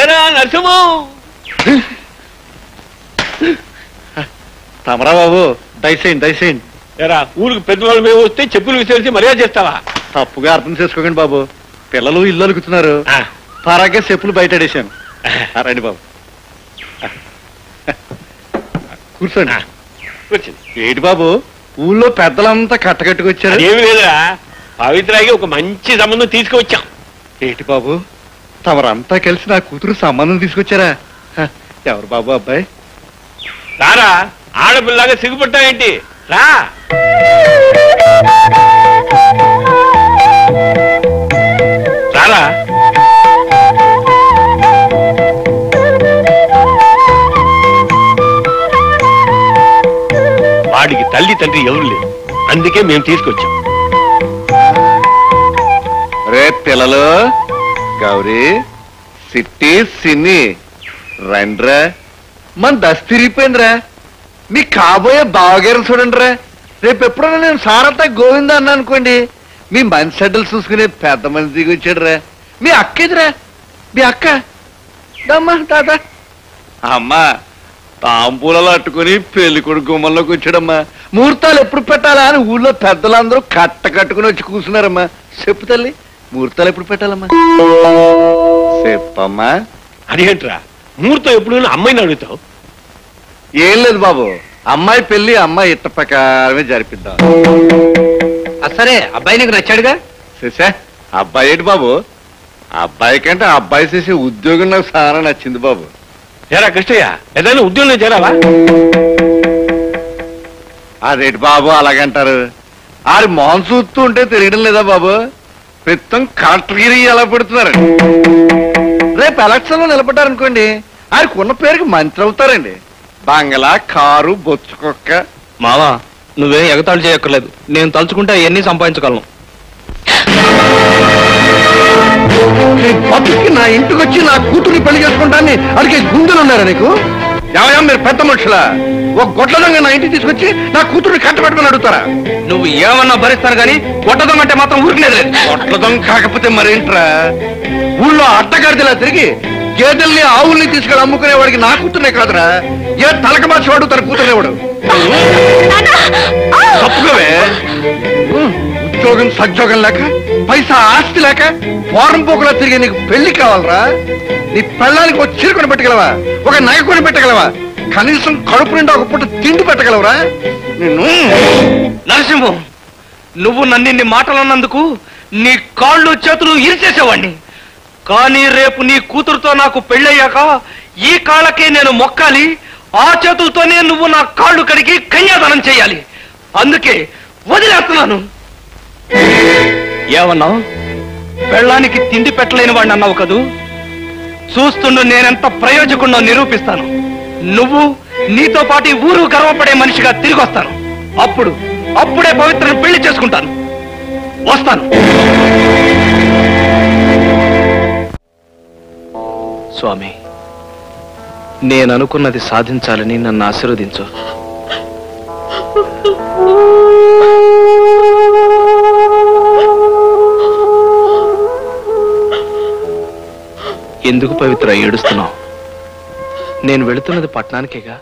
ఏరా నరసింహం తమరా బాబు దయచేయండి ఏరా ఊరికి పెద్దవాళ్ళు మేము వస్తే చెప్పులు విసిరేసి మర్యాద చేస్తావా? తప్పుగా అర్థం చేసుకోకండి బాబు. పిల్లలు ఇల్లు అలుగుతున్నారు, పరాగే చెప్పులు బయటడేశాను. రండి బాబు కూర్చోండి. ఏంటి బాబు ఊళ్ళో పెద్దలంతా కట్టకట్టుకొచ్చారు? ఏమి లేదురా, పవిత్రాకి ఒక మంచి సంబంధం తీసుకువచ్చాం. ఏంటి బాబు తమరంతా కలిసి నా కూతురు సంబంధం తీసుకొచ్చారా? ఎవరు బాబు అబ్బాయి? రారా, ఆడపిల్లగా సిగ్గుపట్టావేంటి? రా. రారా. వాడికి తల్లి తండ్రి ఎవరు లేరు, అందుకే మేము తీసుకొచ్చాం. రే పిల్లలు, గౌరీ, సిట్టి, సిన్ని రండ్రా. మన దశ తిరిగిపోయిందిరా. మీ కాబోయే బావగారిని చూడండి రా. రేపు ఎప్పుడైనా నేను సారంతా గోవిందా అన్నా అనుకోండి, మీ మంచి సెడ్డలు చూసుకునే పెద్ద మనిషి దిగి వచ్చాడు రా. మీ అక్క ఎదురా, మీ అక్క దమ్మా తాత. అమ్మా తాంబూలలో అట్టుకుని పెళ్లి కొడుకు గుమ్మంలోకి వచ్చాడమ్మా. ముహూర్తాలు ఎప్పుడు పెట్టాలా అని ఊళ్ళో పెద్దలందరూ కట్టుకుని వచ్చి కూర్చున్నారమ్మా. చెప్పు తల్లి, ముహూర్తాలు ఎప్పుడు పెట్టాలమ్మా? చెప్పమ్మా. అదేంట్రా ముహూర్తం ఎప్పుడు అమ్మాయిని అడుగుతావు? ఏం లేదు బాబు, అమ్మాయి పెళ్లి అమ్మాయి ఇట్ట ప్రకారమే జరిపిద్దాం. సరే, అబ్బాయి నీకు నచ్చాడుగా? చేసా అబ్బాయి ఏంటి బాబు, అబ్బాయి కంటే అబ్బాయి చేసే ఉద్యోగం నాకు చాలా నచ్చింది బాబు. ఏరా కృష్ణయ్య, ఏదైనా ఉద్యోగంలో చేరావా? అదేంటి బాబు అలాగంటారు? ఆడి మొహం చూస్తూ ఉంటే తెలియడం లేదా బాబు? ప్రస్తుతం కలెక్టర్గిరి ఎలా పెడుతున్నారు. రేపు ఎలక్షన్ లో నిలబడ్డారనుకోండి, ఆడికి ఉన్న పేరుకి మంత్రి అవుతారండి. బంగళా, కారు, బొచ్చు కుక్క. మావా, నువ్వేం ఎగతాళి చేయక్కర్లేదు. నేను తలుచుకుంటే అవన్నీ సంపాదించగలను. బతుకి నా ఇంటికి వచ్చి నా కూతుర్ని పెళ్లి చేసుకుంటాన్ని అడిగే గుండెలు ఉన్నారా నీకు? ఏమయ్యా మీరు పెద్ద మనుషులా? ఒక గొడ్ల దొంగ నా ఇంటికి తీసుకొచ్చి నా కూతుర్ని కట్టబెట్టమని అడుగుతారా? నువ్వు ఏమన్నా భరిస్తాను కానీ గొడ్డ దొంగ అంటే మాత్రం ఊరికినేది లేదు. గొడ్ల దొంగ కాకపోతే మరేంట్రా? ఊళ్ళో అడ్డగాడిలా తిరిగి గేదెల్ని ఆవుల్ని తీసుకెళ్ళి అమ్ముకునేవాడికి నా కూతుర్నే కాదురా, ఏ తలక మార్చేవాడు తన కూతుర్నేవాడు. తప్పుకోవే. ఉద్యోగం సద్యోగం లేక, పైసా ఆస్తి లేక, వారం పోకులా తిరిగి నీకు పెళ్లి కావాలరా? నీ పెళ్ళానికి ఒక చీర కొని పెట్టగలవా? ఒక నగ కొని పెట్టగలవా? కనీసం కడుపు నిండా ఒక పూట తిండి పెట్టగలవరా? నిన్ను నరసింహం, నువ్వు నన్నిన్ని మాటలన్నందుకు నీ కాళ్ళు చేతులు ఇరిచేసేవాణ్ణి. కానీ రేపు నీ కూతురుతో నాకు పెళ్ళయ్యాక ఈ కాళ్ళకే నేను మొక్కాలి. ఆ చేతులతోనే నువ్వు నా కాళ్ళు కడిగి కన్యాదానం చేయాలి. అందుకే వదిలేస్తున్నాను. ఏమన్నావు? పెళ్ళానికి తిండి పెట్టలేని వాడిని అన్నావు కదూ. చూస్తుండు నేనెంత ప్రయోజకుడినో నిరూపిస్తాను. నువ్వు నీతో పాటు ఊరు గర్వపడే మనిషిగా తిరిగి వస్తాను. అప్పుడే పవిత్రను పెళ్లి చేసుకుంటాను. వస్తాను. స్వామి, నేను అనుకున్నది సాధించాలని నన్ను ఆశీర్వదించు. ఎందుకు పవిత్ర ఏడుస్తున్నావు? నేను వెళుతున్నది పట్టణానికేగా.